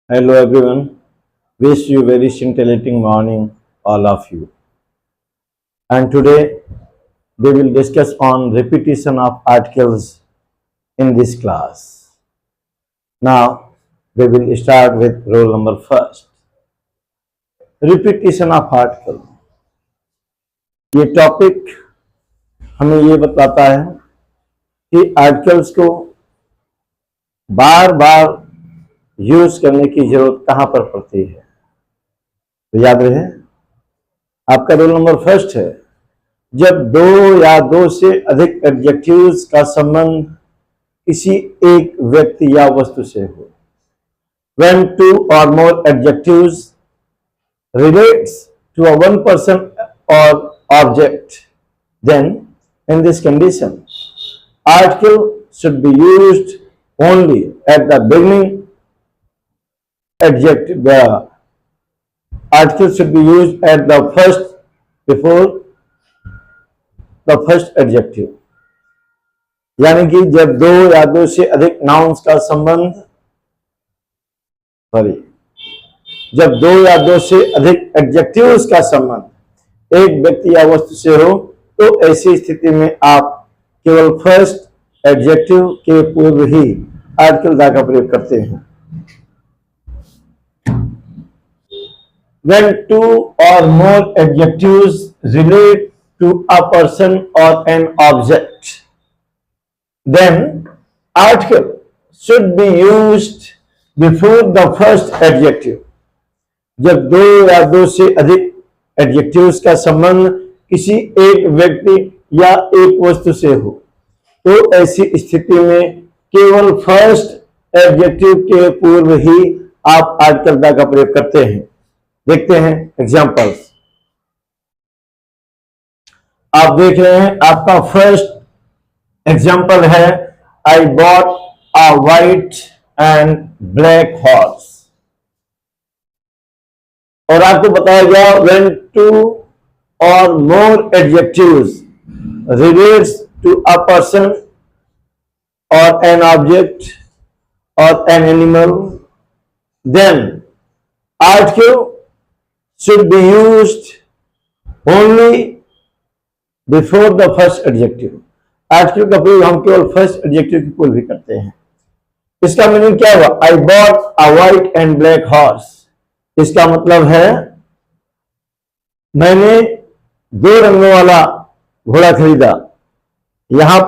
Hello everyone. Wish you very scintillating morning, all of you. And today we will discuss on repetition of articles in this class. Now we will start with roll number first. Repetition of article. ये topic हमें ये बताता है कि articles को बार बार use करने की जरूरत कहाँ पर पड़ती है। तो याद रहे, आपका रोल नंबर फर्स्ट है। जब दो या दो से अधिक एडजेक्टिव्स का संबंध किसी एक व्यक्ति या वस्तु से हो, when two or more adjectives relates to a one person or object, then in this condition article should be used only at the beginning. The article should be used at the first, before the first adjective. यानी कि जब दो या दो से अधिक nouns का संबंध जब दो या दो से अधिक एडजेक्टिव्स का संबंध एक व्यक्ति या वस्तु से हो, तो ऐसी स्थिति में आप केवल फर्स्ट एडजेक्टिव के पूर्व ही आर्टिकल दा का प्रयोग करते हैं। When two or more adjectives relate to a person or an object, then article should be used before the first adjective. जब दो या दो से अधिक एडजेक्टिव्स का संबंध किसी एक व्यक्ति या एक वस्तु से हो, तो ऐसी स्थिति में केवल फर्स्ट एडजेक्टिव के पूर्व ही आप आर्टिकल दा का प्रयोग करते हैं। देखते हैं एग्जांपल्स। आप देख रहे हैं, आपका फर्स्ट एग्जांपल है I bought a white and black horse, और आपको बताया गया व्हेन टू और more adjectives relates to a person और एन ऑब्जेक्ट और an animal, then article should be used only before the first adjective. Article का प्रयोग हम केवल फर्स्ट एडजेक्टिव के पूर्व भी करते हैं। इसका मीनिंग क्या हुआ? I bought a white and black horse. इसका मतलब है मैंने दो रंगों वाला घोड़ा खरीदा। यहां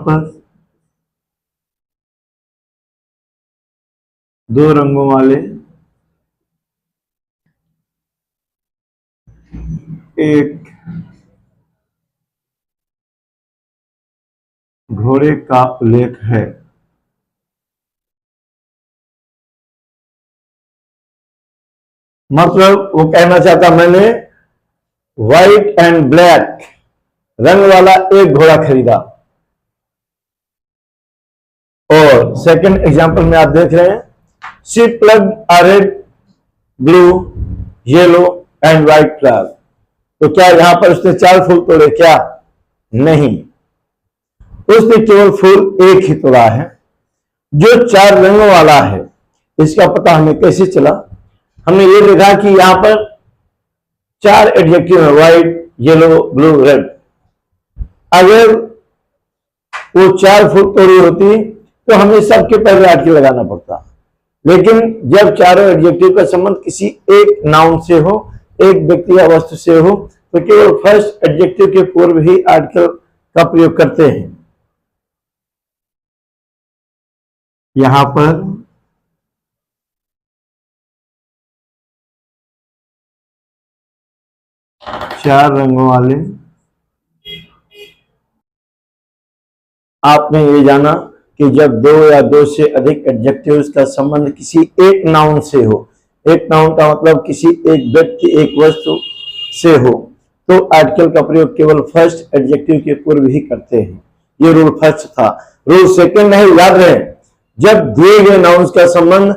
पर दो रंगों वाले एक घोड़े का उल्लेख है। मतलब वो कहना चाहता, मैंने व्हाइट एंड ब्लैक रंग वाला एक घोड़ा खरीदा। और सेकंड एग्जांपल में आप देख रहे हैं, she plugged a red, blue, yellow and white flower. तो क्या यहां पर उसने 4 फूल तोड़े? क्या नहीं, उसने केवल फूल एक ही तोड़ा है। जो 4 रंगों वाला है, इसका पता हमें कैसे चला? हमने ये देखा कि यहां पर 4 एडजेक्टिव है, व्हाइट, येलो, ब्लू, रेड। अगर वो 4 फूल तोड़ी होती तो हमें सबके पहले आर्टिकल लगाना पड़ता। लेकिन जब चारों एडजेक्टिव का संबंध किसी एक नाउन से हो, एक व्यक्ति या वस्तु से हो, तो केवल फर्स्ट एडजेक्टिव के पूर्व ही आर्टिकल का प्रयोग करते हैं। यहां पर चार रंगों वाले, आपने ये जाना कि जब दो या दो से अधिक एडजेक्टिव्स का संबंध किसी एक नाउन से हो, एक नाउन का मतलब किसी एक व्यक्ति, एक वस्तु से हो, तो आर्टिकल का प्रयोग केवल फर्स्ट एडजेक्टिव के पूर्व ही करते हैं। ये रूल फर्स्ट था। रूल सेकंड है, याद रहे, जब दिए गए नाउन्स का संबंध,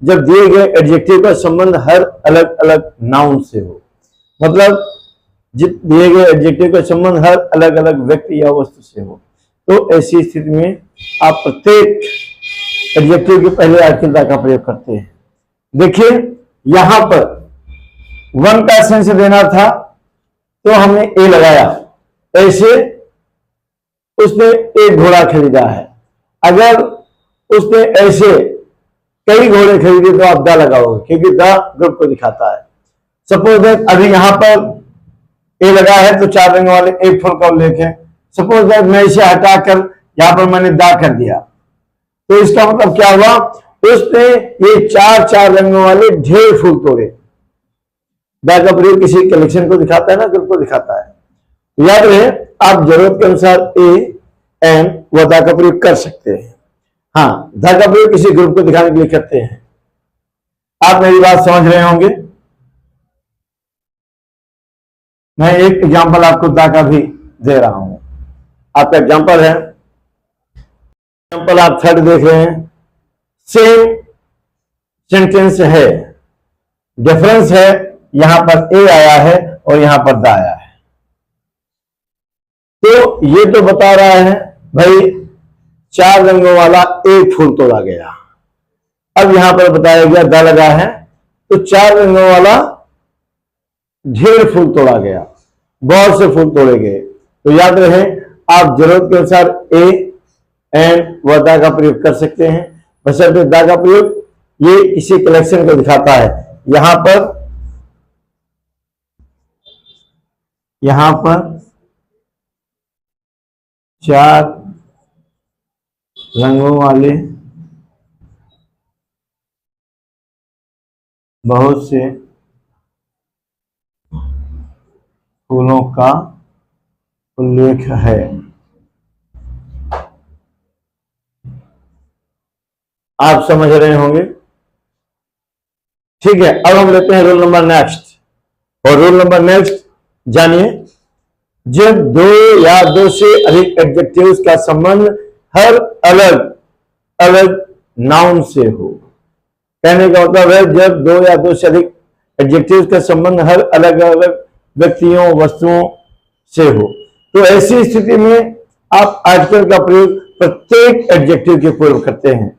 जब दिए गए एडजेक्टिव का संबंध हर अलग अलग नाउन से हो, मतलब दिए गए एडजेक्टिव का संबंध हर अलग अलग व्यक्ति या वस्तु से हो, तो ऐसी स्थिति में आप प्रत्येक एडजेक्टिव के पहले आर्टिकल द का प्रयोग करते हैं। देखिए यहां पर वन का सेंस देना था तो हमने ए लगाया, ऐसे उसने एक घोड़ा खरीदा है। अगर उसने ऐसे कई घोड़े खरीदे तो आप द लगाओगे, क्योंकि द ग्रुप को दिखाता है। सपोज दैट अभी यहां पर ए लगा है तो 4 रंगों वाले एक फुल का उल्लेख है। सपोज दैट मैं इसे हटाकर यहां पर मैंने द कर दिया, तो इसका मतलब क्या हुआ, उसने ये 4 रंगों वाले ढेर फूल तोड़े। द का प्रयोग किसी कलेक्शन को दिखाता है ना, ग्रुप को दिखाता है। तो याद रहे आप जरूरत के अनुसार ए एंड व द का प्रयोग कर सकते हैं। हाँ, द का प्रयोग किसी ग्रुप को दिखाने के लिए करते हैं। आप मेरी बात समझ रहे होंगे। मैं एक एग्जांपल आपको द का भी दे रहा हूं। आपका एग्जांपल है, एग्जांपल आप थर्ड देख रहे हैं। सेम सेंटेंस है, डिफरेंस है, यहां पर ए आया है और यहां पर द आया है। तो ये तो बता रहा है भाई 4 रंगों वाला एक फूल तोड़ा गया। अब यहां पर बताया गया द लगा है तो 4 रंगों वाला ढेर फूल तोड़ा गया, बहुत से फूल तोड़े गए। तो याद रहे आप जरूरत के अनुसार ए एंड व द का प्रयोग कर सकते हैं, बशर्ते द का प्रयोग ये किसी कलेक्शन को दिखाता है। यहां पर 4 रंगों वाले बहुत से फूलों का उल्लेख है। आप समझ रहे होंगे, ठीक है। अब हम लेते हैं रूल नंबर नेक्स्ट। और रूल नंबर नेक्स्ट जानिए, जब 2 या 2 से अधिक एडजेक्टिव्स का संबंध हर अलग अलग नाउन से हो। कहने का मतलब है जब 2 या 2 से अधिक एडजेक्टिव्स का संबंध हर अलग अलग व्यक्तियों वस्तुओं से हो, तो ऐसी स्थिति में आप आर्टिकल का प्रयोग प्रत्येक एडजेक्टिव के पूर्व करते हैं।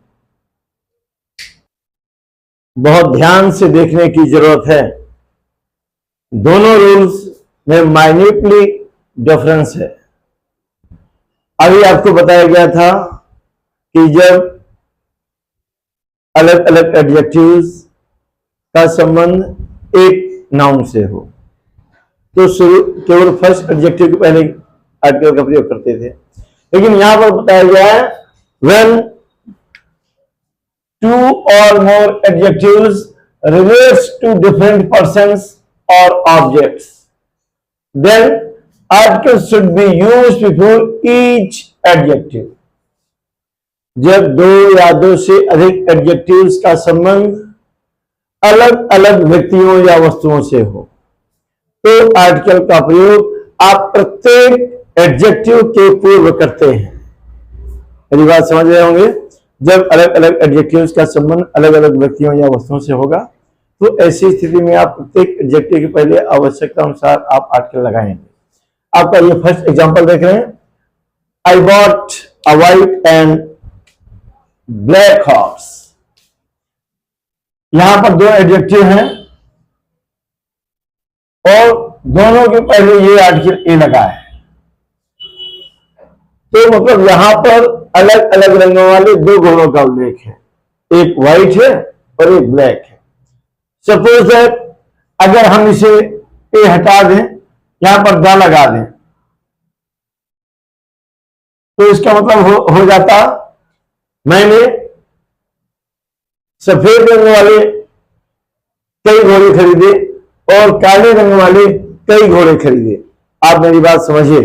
बहुत ध्यान से देखने की जरूरत है, दोनों रूल्स में माइन्यूटली डिफरेंस है। अभी आपको बताया गया था कि जब अलग अलग एडजेक्टिव्स का संबंध एक नाउन से हो तो शुरू केवल फर्स्ट एडजेक्टिव के पहले आर्टिकल का प्रयोग करते थे, लेकिन यहां पर बताया गया है when 2 or more adjectives relates to different persons or objects, then articles should be used before each adjective. जब 2 या 2 से अधिक एडजेक्टिव्स का संबंध अलग अलग व्यक्तियों या वस्तुओं से हो तो आर्टिकल का प्रयोग आप प्रत्येक एडजेक्टिव के पूर्व करते हैं। मेरी बात समझ रहे होंगे। जब अलग अलग एडजेक्टिव्स का संबंध अलग अलग व्यक्तियों या वस्तुओं से होगा तो ऐसी स्थिति में आप प्रत्येक एडजेक्टिव के पहले आवश्यकता अनुसार आप आर्टिकल लगाएंगे। आपका ये फर्स्ट एग्जांपल देख रहे हैं, आई bought a white and black horse. यहां पर 2 एडजेक्टिव हैं और दोनों के पहले ये आर्टिकल ए लगा है, तो मतलब यहां पर अलग अलग रंगों वाले 2 घोड़ों का उल्लेख है, एक व्हाइट है और एक ब्लैक है। सपोज दैट अगर हम इसे ए हटा दें, यहां पर द लगा दें, तो इसका मतलब हो जाता मैंने सफेद रंग वाले कई घोड़े खरीदे और काले रंग वाले कई घोड़े खरीदे। आप मेरी बात समझिए,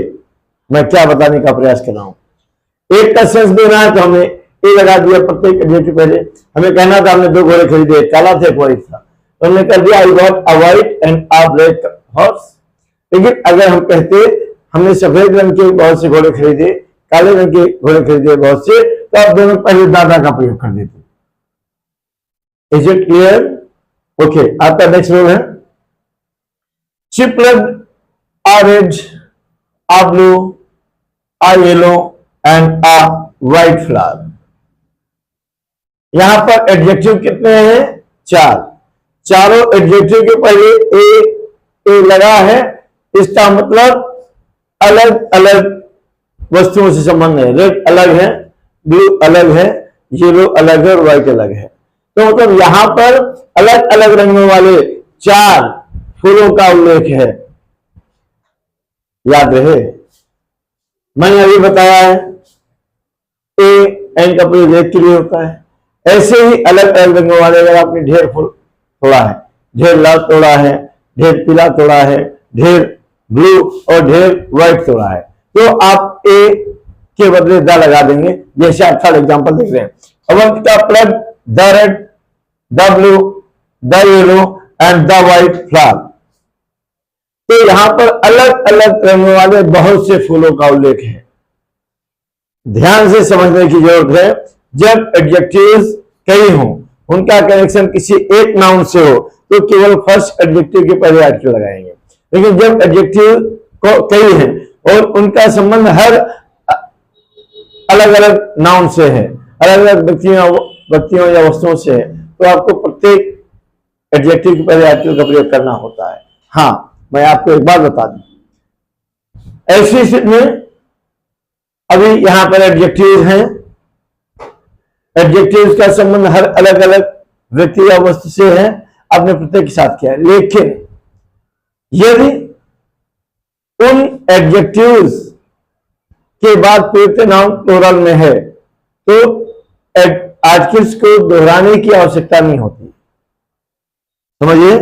मैं क्या बताने का प्रयास कर रहा हूं। एक का सेंस देना है तो हमने ए लगा दिया प्रत्येक एडजेक्टिव पहले। हमें कहना था हमने 2 घोड़े खरीदे, एक काला था एक व्हाइट था, तो हमने कर दिया I got a white and a black horse. लेकिन अगर हम कहते हमने सफेद रंग के बहुत से घोड़े खरीदे, काले रंग के घोड़े खरीदे बहुत से, तो आप दोनों पहले दादा का प्रयोग कर देते। Is it clear? ओके, आपका नेक्स्ट रूल है, she plugged a red, a blue, a yellow and a white flower. यहां पर एडजेक्टिव कितने हैं? 4। चारों एडजेक्टिव के पहले ए लगा है, इसका मतलब अलग अलग वस्तुओं से संबंध है। रेड अलग है, ब्लू अलग है, येलो अलग है और व्हाइट अलग है। तो मतलब यहां पर अलग अलग रंगों वाले 4 फूलों का उल्लेख है। याद रहे, मैंने अभी बताया है ए एन का प्रयोग एक के लिए होता है। ऐसे ही अलग अलग रंगों वाले, अगर आपने ढेर फूल तोड़ा है, ढेर लाल तोड़ा है, ढेर पीला तोड़ा है, ढेर ब्लू और ढेर व्हाइट तोड़ा है, तो आप ए के बदले द लगा देंगे, जैसे आप थर्ड एग्जांपल देख रहे हैं। Avantika plug the red, the blue, the yellow and the white flower. तो यहां पर अलग अलग रंगों वाले बहुत से फूलों का उल्लेख है। ध्यान से समझने की जरूरत है। जब एडजेक्टिव्स कई हों, उनका कनेक्शन किसी एक नाउन से हो, तो केवल फर्स्ट एडजेक्टिव के पहले आर्टिकल लगाएंगे। लेकिन जब एडजेक्टिव कई हैं और उनका संबंध हर अलग अलग नाउन से है, अलग अलग व्यक्तियों या वस्तुओं से है, तो आपको प्रत्येक एडजेक्टिव के पहले आर्टिकल का प्रयोग करना होता है। हाँ, मैं आपको एक बात बता दूं, ऐसी स्थिति में अभी यहां पर एडजेक्टिव हैं, एडजेक्टिव्स का संबंध हर अलग अलग व्यक्ति या वस्तु से है, आपने प्रत्येक के साथ किया है। लेकिन यदि उन एडजेक्टिव्स के बाद प्रयुक्त नाउन प्लूरल में है, तो आर्टिकल्स को दोहराने की आवश्यकता नहीं होती। समझिए,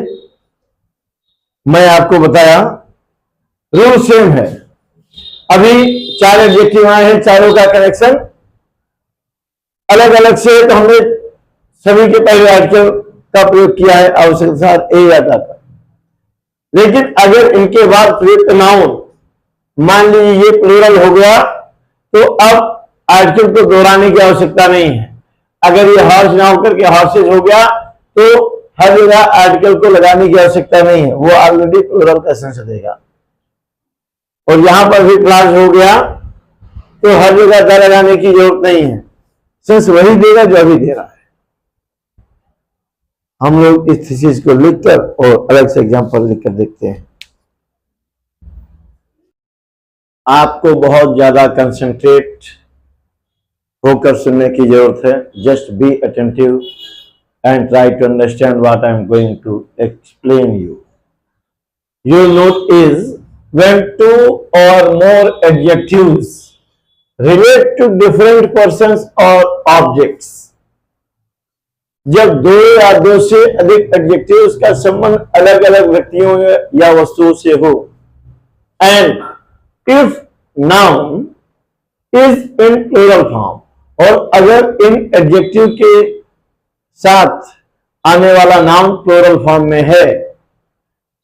मैं आपको बताया, रूल सेम है। अभी 4 एडजेक्टिव आए हैं, चारों का कनेक्शन अलग अलग से, तो हमने सभी के पहले आर्टिकल का प्रयोग किया है, आवश्यकता ए आता था। लेकिन अगर इनके बाद प्रयुक्त नाउन, मान लीजिए ये प्लूरल हो गया, तो अब आर्टिकल को दोहराने की आवश्यकता नहीं है। अगर ये हॉर्स ना होकर के हॉर्सेज हो गया, तो हर जगह आर्टिकल को लगाने की आवश्यकता नहीं है, वो ऑलरेडी प्लूरल का सेंस देगा। और यहां पर भी क्लास हो गया, तो हर जगह द लगाने की जरूरत नहीं है, सेंस वही देगा जो अभी दे रहा है। हम लोग इस थीसिस को लिखकर और अलग से एग्जांपल लिखकर देखते हैं। आपको बहुत ज्यादा कंसंट्रेट होकर सुनने की जरूरत है। Just be attentive and try to understand what I am going to explain you. Your note is when 2 or more adjectives relate to different persons or objects। जब 2 या 2 से अधिक एडजेक्टिव्स का संबंध अलग अलग व्यक्तियों या वस्तुओं से हो, and if noun is in plural form, और अगर इन एडजेक्टिव के साथ आने वाला नाउन प्लूरल फॉर्म में है,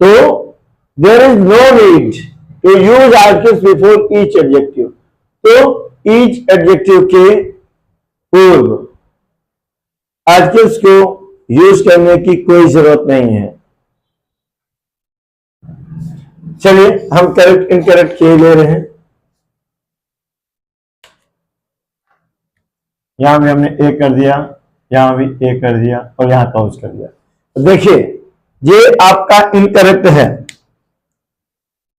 तो there is no need to use articles before each adjective। तो each adjective के पूर्व आर्टिकल्स को यूज करने की कोई जरूरत नहीं है। चलिए हम करेक्ट इनकरेक्ट के ले रहे हैं। यहां भी हमने ए कर दिया, यहां भी ए कर दिया और यहां पॉज कर दिया। तो देखिए, ये आपका इनकरेक्ट है,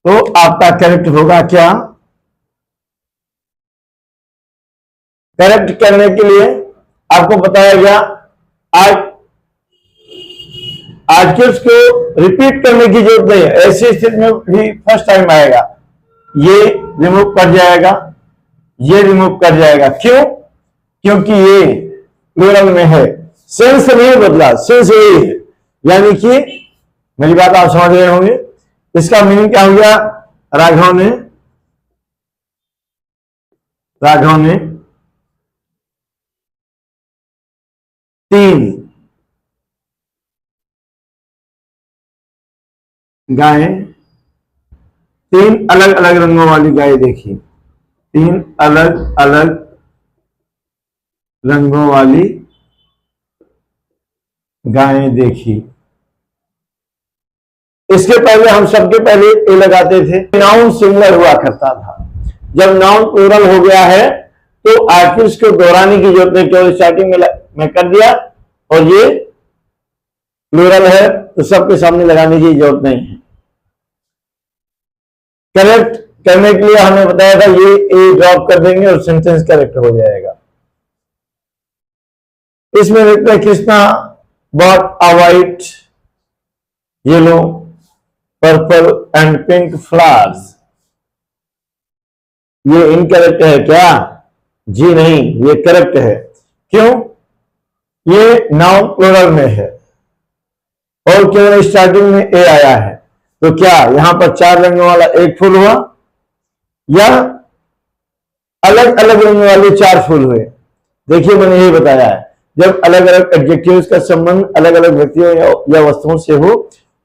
तो आपका करेक्ट होगा क्या? करेक्ट करने के लिए आपको बताया गया आर्टिकल्स को रिपीट करने की जरूरत नहीं है। ऐसी स्थिति में भी फर्स्ट टाइम आएगा, ये रिमूव कर जाएगा, ये रिमूव कर जाएगा। क्यों? क्योंकि ये प्लूरल में है, सेंस नहीं बदला, सेंस यही है। यानी कि मेरी बात आप समझ रहे होंगे। इसका मीनिंग क्या हो गया? राघव ने 3 गायें, 3 अलग अलग रंगों वाली गाय देखी, 3 अलग अलग रंगों वाली गायें देखी। इसके पहले हम सबके पहले ए लगाते थे। नाउन सिंगुलर हुआ करता था। जब नाउन प्लूरल हो गया है, तो आर्टिकल्स को दोहराने की जरूरत नहीं, केवल स्टार्टिंग में कर दिया और ये प्लूरल है तो सबके सामने लगाने की जरूरत नहीं है। करेक्ट करने के लिए हमें बताया था ये ए ड्रॉप कर देंगे और सेंटेंस करेक्ट हो जाएगा। इसमें देखते हैं Krishna bot a white yellow purple and pink flowers. ये इनकरेक्ट है क्या? जी नहीं, ये करेक्ट है। क्यों? ये नाउन प्लूरल में है और केवल स्टार्टिंग में ए आया है, तो क्या यहां पर 4 रंगों वाला एक फूल हुआ या अलग अलग रंग वाले 4 फूल हुए? देखिए मैंने यही बताया है, जब अलग अलग एडजेक्टिव्स का संबंध अलग अलग व्यक्तियों या वस्तुओं से हो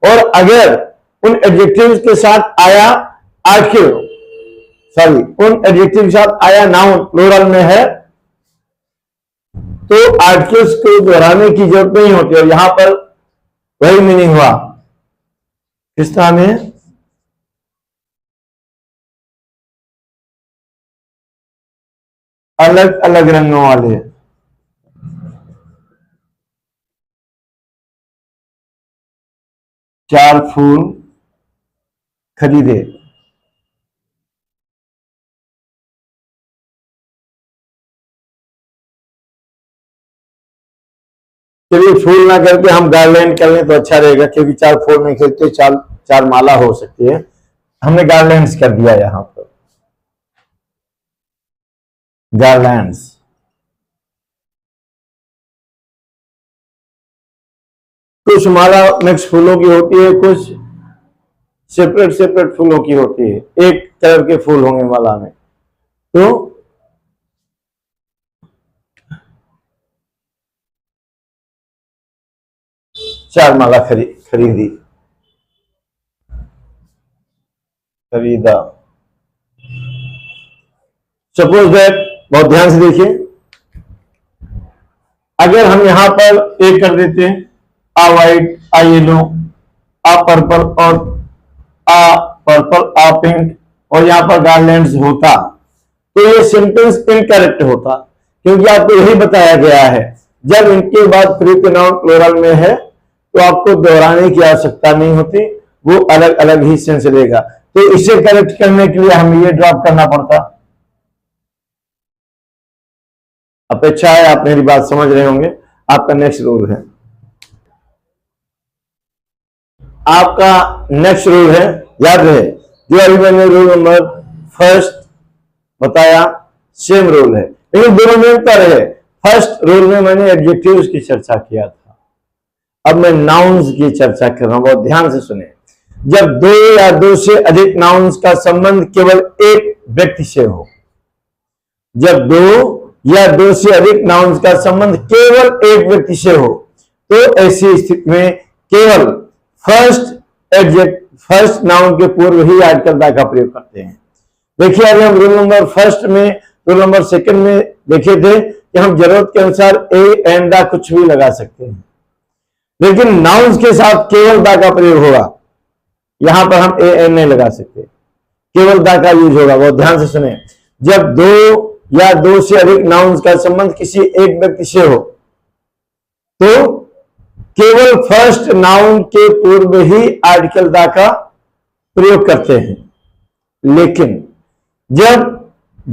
और अगर उन एडजेक्टिव्स के साथ आया आर्टिकल, उन एडजेक्टिव के साथ आया नाउन प्लूरल में है तो आर्टिकल्स को दोहराने की जरूरत नहीं होती। और यहां पर वही मीनिंग हुआ, कृष्णा में अलग अलग रंगों वाले 4 फूल खरीदे। चलिए फूल ना करके हम गार्लैंड कर लें तो अच्छा रहेगा, क्योंकि 4 फूल नहीं खरीदते, 4 माला हो सकती है। हमने गार्लैंड्स कर दिया यहां पर, गार्लैंड्स। कुछ माला मिक्स फूलों की होती है, कुछ सेपरेट सेपरेट फूलों की होती है, एक कलर के फूल होंगे माला में। तो 4 माला खरीदा। सपोज दैट, बहुत ध्यान से देखिए, अगर हम यहां पर एक कर देते हैं आ वाइट, आ येलो, आ पर्पल और आ पिंक और यहां पर गार्लैंड्स होता तो ये सेंटेंस इनकरेक्ट होता, क्योंकि आपको यही बताया गया है जब इनके बाद प्रीफिक्स नाउन प्लूरल में है तो आपको दोहराने की आवश्यकता नहीं होती, वो अलग अलग ही सेंस लेगा। तो इसे करेक्ट करने के लिए हमें ये ड्रॉप करना पड़ता। अपेक्षा है आप मेरी बात समझ रहे होंगे। आपका नेक्स्ट रूल है, आपका नेक्स्ट रूल है, याद रहे जो अभी मैंने रूल नंबर फर्स्ट बताया सेम रूल है, लेकिन दोनों में अंतर है। फर्स्ट रूल में मैंने एडजेक्टिव्स की चर्चा किया था, अब मैं नाउन्स की चर्चा कर रहा हूं, बहुत ध्यान से सुने। जब 2 या 2 से अधिक नाउन्स का संबंध केवल एक व्यक्ति से हो, जब 2 या 2 से अधिक नाउन्स का संबंध केवल एक व्यक्ति से हो, तो ऐसी स्थिति में केवल फर्स्ट नाउन के पूर्व ही आर्टिकल दा का प्रयोग करते हैं। देखिए अभी हम रूल नंबर फर्स्ट में, रूल नंबर सेकंड में देखे थे कि हम जरूरत के अनुसार ए एंड दा कुछ भी लगा सकते हैं, लेकिन नाउन्स के साथ केवल दा का प्रयोग होगा। यहां पर हम ए एन नहीं लगा सकते, केवल दा का यूज होगा। बहुत ध्यान से सुने, जब 2 या 2 से अधिक नाउन्स का संबंध किसी एक व्यक्ति से हो तो केवल फर्स्ट नाउन के पूर्व ही आर्टिकल दा का प्रयोग करते हैं, लेकिन जब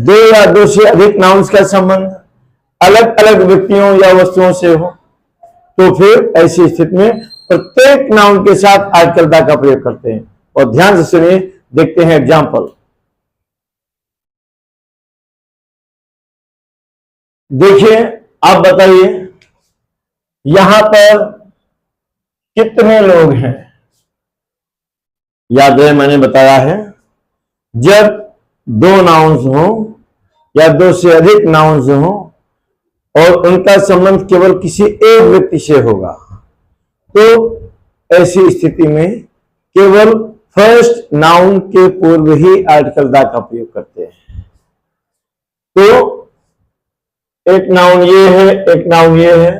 2 या 2 से अधिक नाउन्स का संबंध अलग अलग व्यक्तियों या वस्तुओं से हो तो फिर ऐसी स्थिति में प्रत्येक नाउन के साथ आर्टिकल दा का प्रयोग करते हैं। और ध्यान से सुनिए, देखते हैं एग्जाम्पल। देखिए, आप बताइए यहां पर कितने लोग हैं? याद है मैंने बताया है, जब 2 नाउन्स हो या 2 से अधिक नाउन्स हो और उनका संबंध केवल किसी एक व्यक्ति से होगा तो ऐसी स्थिति में केवल फर्स्ट नाउन के पूर्व ही आर्टिकल दा का प्रयोग करते हैं। तो एक नाउन ये है, एक नाउन ये है,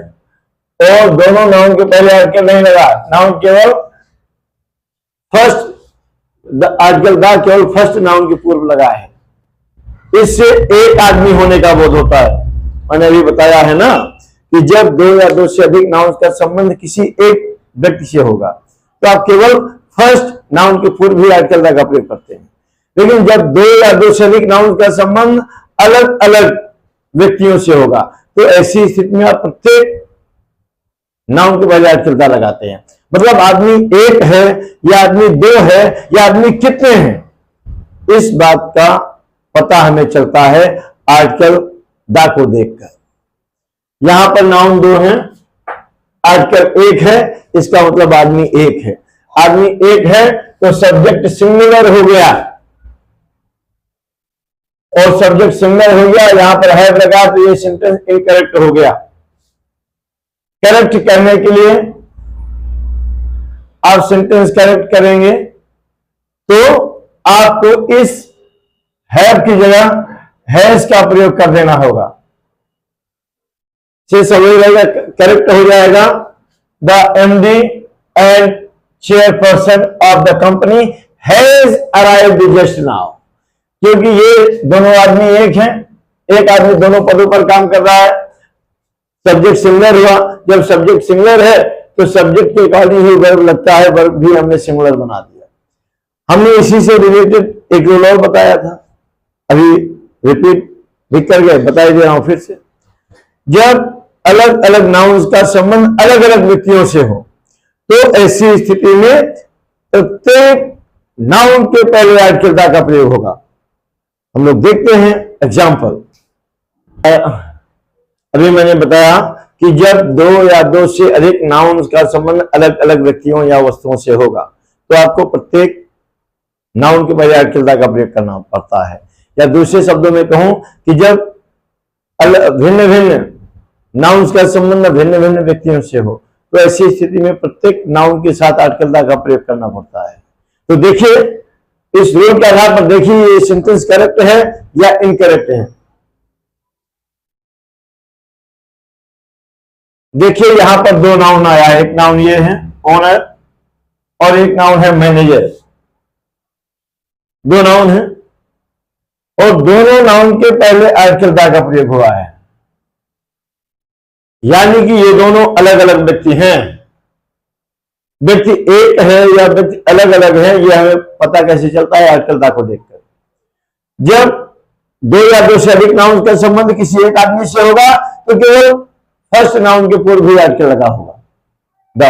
और दोनों नाउन के पहले आर्टिकल नहीं लगा, नाउन केवल फर्स्ट आर्टिकल दा केवल फर्स्ट नाउन के पूर्व लगा है। इससे एक आदमी होने का बोध होता है। मैंने अभी बताया है ना कि जब दो या दो से अधिक नाउन्स का संबंध किसी एक व्यक्ति से होगा तो आप केवल फर्स्ट नाउन के पूर्व भी आर्टिकल द का प्रयोग करते हैं। लेकिन जब दो या दो से अधिक नाउन्स का संबंध अलग अलग व्यक्तियों से होगा तो ऐसी स्थिति में आप प्रत्येक नाउन के पहले आर्टिकल द लगाते हैं। मतलब आदमी एक है या आदमी दो है या आदमी कितने हैं, इस बात का पता हमें चलता है आर्टिकल द को देखकर। यहां पर नाउन दो हैं, आर्टिकल एक है, इसका मतलब आदमी एक है। आदमी एक है तो सब्जेक्ट सिंगुलर हो गया, और सब्जेक्ट सिंगुलर हो गया, यहां पर हैव लगा तो ये सेंटेंस इनकरेक्ट हो गया। करेक्ट करने के लिए आप सेंटेंस करेक्ट करेंगे तो आपको इस हैव की जगह हैज का प्रयोग कर देना होगा। से समझ रहेगा, करेक्ट हो जाएगा। The MD and chairperson of the company has arrived just now, क्योंकि ये दोनों आदमी एक हैं, एक आदमी दोनों पदों पर काम कर रहा है। सब्जेक्ट सिंगुलर हुआ, जब सब्जेक्ट सिंगुलर है तो सब्जेक्ट के अकॉर्डिंग ही वर्ब लगता है, वर्ब भी हमने सिंगुलर बना दिया। हमने इसी से रिलेटेड एक रूल और बताया था, अभी रिपीट भी कर गए, बताई दे रहा हूं फिर से। जब अलग अलग नाउन्स का संबंध अलग अलग व्यक्तियों से हो तो ऐसी स्थिति में प्रत्येक नाउन के पहले आर्टिकल द का प्रयोग होगा। हम लोग देखते हैं एग्जाम्पल। अभी मैंने बताया कि जब दो या दो से अधिक नाउन्स का संबंध अलग अलग व्यक्तियों या वस्तुओं से होगा तो आपको प्रत्येक नाउन के पहले आर्टिकल द का प्रयोग करना पड़ता है। या दूसरे शब्दों में कहूं कि जब भिन्न भिन्न नाउन्स का संबंध भिन्न भिन्न व्यक्तियों से हो तो ऐसी स्थिति में प्रत्येक नाउन के साथ आर्टिकल द का प्रयोग करना पड़ता है। तो देखिए, इस रूल के आधार पर देखिए ये सेंटेंस करेक्ट है या इनकरेक्ट है। देखिए यहां पर दो नाउन आया है, एक नाउन ये है ओनर और एक नाउन है मैनेजर। दो नाउन है और दोनों नाउन के पहले आर्टिकल द का प्रयोग हुआ है, यानी कि ये दोनों अलग अलग व्यक्ति हैं। व्यक्ति एक है या व्यक्ति अलग अलग है, यह हमें पता कैसे चलता है आर्टिकल द को देखकर। जब दो या दो से अधिक नाउन का संबंध किसी एक आदमी से होगा तो केवल फर्स्ट नाउन के पूर्व भी आर्टिकल लगा होगा द।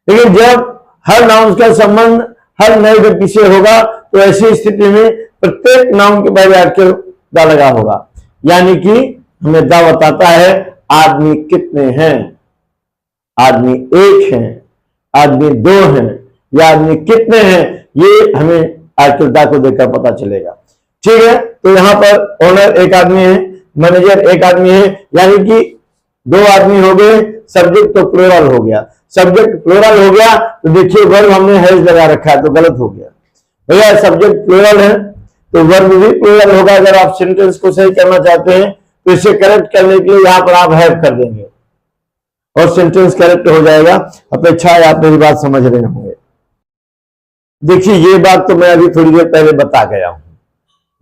लेकिन जब हर नाउन का संबंध हर नए व्यक्ति से होगा तो ऐसी स्थिति में प्रत्येक नाउन के पहले आर्टिकल द लगा होगा, यानी कि हमें द बताता है आदमी कितने हैं। आदमी एक हैं, आदमी दो हैं या आदमी कितने हैं, ये हमें आर्टिकल द को देखकर पता चलेगा। ठीक है, तो यहां पर ओनर एक आदमी है, मैनेजर एक आदमी है, यानी कि दो आदमी हो गए, सब्जेक्ट तो प्लूरल हो गया। सब्जेक्ट प्लूरल हो गया तो देखिए वर्ब हमने हैज लगा रखा है तो गलत हो गया। भैया सब्जेक्ट प्लूरल है तो वर्ब भी प्लूरल होगा। अगर आप सेंटेंस को सही करना चाहते हैं तो इसे करेक्ट करने के लिए यहां पर आप हैव कर देंगे और सेंटेंस करेक्ट हो जाएगा। अपेक्षा है आप मेरी बात समझ रहे होंगे। देखिए ये बात तो मैं अभी थोड़ी देर पहले बता गया हूं,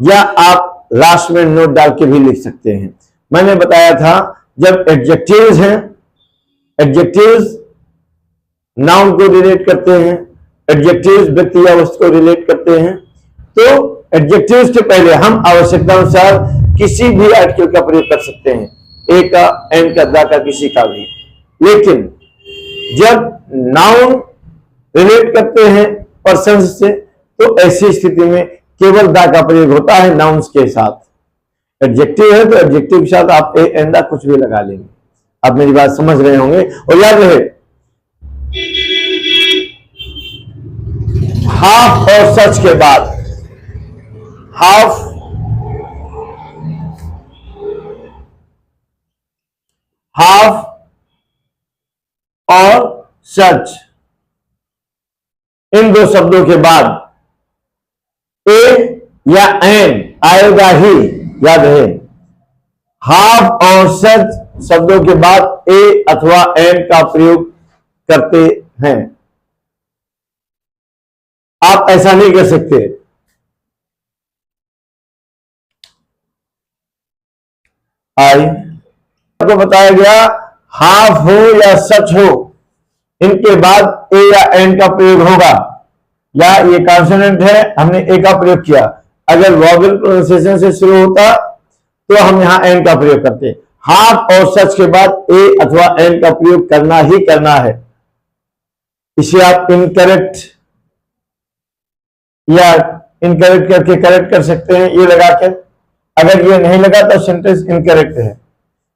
या आप लास्ट में नोट डाल के भी लिख सकते हैं। मैंने बताया था जब एडजेक्टिव्स हैं, एडजेक्टिव्स नाउन को रिलेट करते हैं, एडजेक्टिव्स व्यक्ति या वस्तु को रिलेट करते हैं, तो एडजेक्टिव्स के पहले हम आवश्यकता अनुसार किसी भी आर्टिकल का प्रयोग कर सकते हैं, ए का, एन का, द का, किसी का भी। लेकिन जब नाउन रिलेट करते हैं पर्सन से तो ऐसी स्थिति में केवल द का प्रयोग होता है नाउन्स के साथ। एडजेक्टिव है तो एडजेक्टिव के साथ आप ए एन द कुछ भी लगा लेंगे। आप मेरी बात समझ रहे होंगे। और याद रहे हाफ और सच के बाद हाफ हाफ और सच, इन दो शब्दों के बाद ए या एन आएगा ही। याद रहे हाफ और सच शब्दों के बाद ए अथवा एन का प्रयोग करते हैं। आप ऐसा नहीं कर सकते। आई। आपको बताया गया हाफ हो या सच हो, इनके बाद ए या एन का प्रयोग होगा। या ये कॉन्सोनेंट है, हमने ए का प्रयोग किया। अगर वॉवेल प्रोनाउंसिएशन से शुरू होता तो हम यहां एन का प्रयोग करते। हाफ और सच के बाद ए अथवा एन का प्रयोग करना ही करना है। इसे आप इनकरेक्ट या इनकरेक्ट करके करेक्ट कर सकते हैं ये लगाकर। अगर ये नहीं लगा तो सेंटेंस इनकरेक्ट है,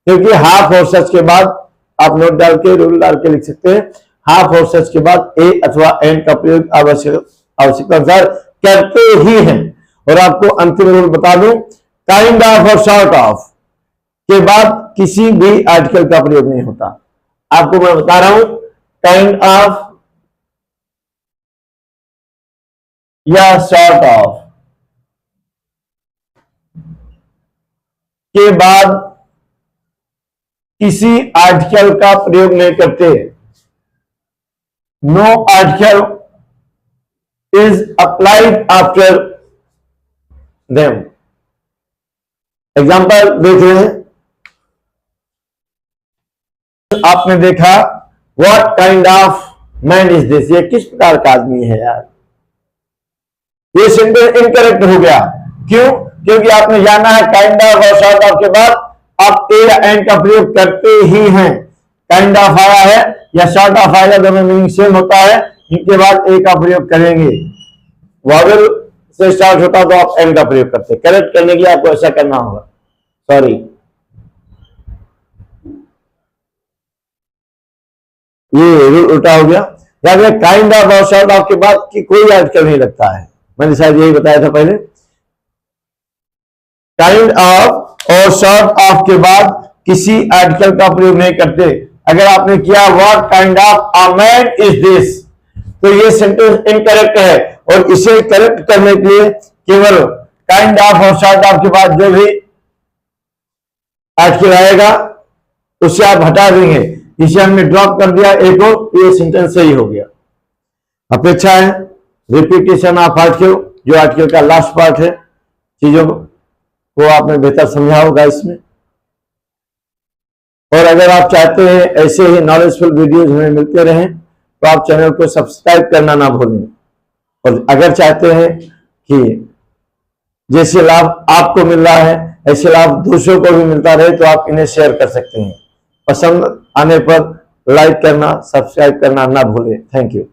क्योंकि हाफ और सच के बाद आप नोट डाल के रूल डाल के लिख सकते हैं। हाफ और सच के बाद ए अथवा एन का प्रयोग आवश्यकता अनुसार करते ही हैं। और आपको अंतिम रूल बता दूं, काइंड ऑफ और सॉर्ट ऑफ के बाद किसी भी आर्टिकल का प्रयोग नहीं होता। आपको मैं बता रहा हूं, काइंड ऑफ या सॉर्ट ऑफ के बाद किसी आर्टिकल का प्रयोग नहीं करते। No article is applied after them. Example देख रहे हैं, आपने देखा what kind of man is this, ये किस प्रकार का आदमी है यार। ये सेंटेंस इनकरेक्ट हो गया। क्यों? क्योंकि आपने जाना है काइंड ऑफ और सॉर्ट ऑफ के बाद आप ए या एन का प्रयोग करते ही हैं। काइंड ऑफ आया है या सॉर्ट ऑफ आया, दोनों मीनिंग सेम होता है। इनके बाद ए का प्रयोग करेंगे। वॉवेल से स्टार्ट होता तो आप एन का प्रयोग करते। करेक्ट करने के लिए आपको ऐसा करना होगा। सॉरी, ये रूल उल्टा हो गया। याद है, काइंड ऑफ और सॉर्ट ऑफ के बाद की कोई आर्टिकल नहीं लगता है। मैंने शायद यही बताया था पहले। काइंड ऑफ और सॉर्ट ऑफ के बाद किसी आर्टिकल का प्रयोग नहीं करते। अगर आपने किया what kind of a man is this, तो ये सेंटेंस इनकरेक्ट है। और इसे करेक्ट करने के लिए केवल काइंड ऑफ और सॉर्ट ऑफ के बाद जो भी आर्टिकल आएगा उसे आप हटा देंगे। इसे हमने ड्रॉप कर दिया ए को, ये सेंटेंस सही हो गया। अपेक्षा है रिपीटेशन ऑफ आर्टिकल, जो आर्टिकल का लास्ट पार्ट है, चीजों को आपने बेहतर समझा होगा इसमें। और अगर आप चाहते हैं ऐसे ही नॉलेजफुल वीडियोज हमें मिलते रहें तो आप चैनल को सब्सक्राइब करना ना भूलें। और अगर चाहते हैं कि जैसे लाभ आपको मिल रहा है ऐसे लाभ दूसरों को भी मिलता रहे तो आप इन्हें शेयर कर सकते हैं। पसंद आने पर लाइक करना, सब्सक्राइब करना ना भूलें। Thank you.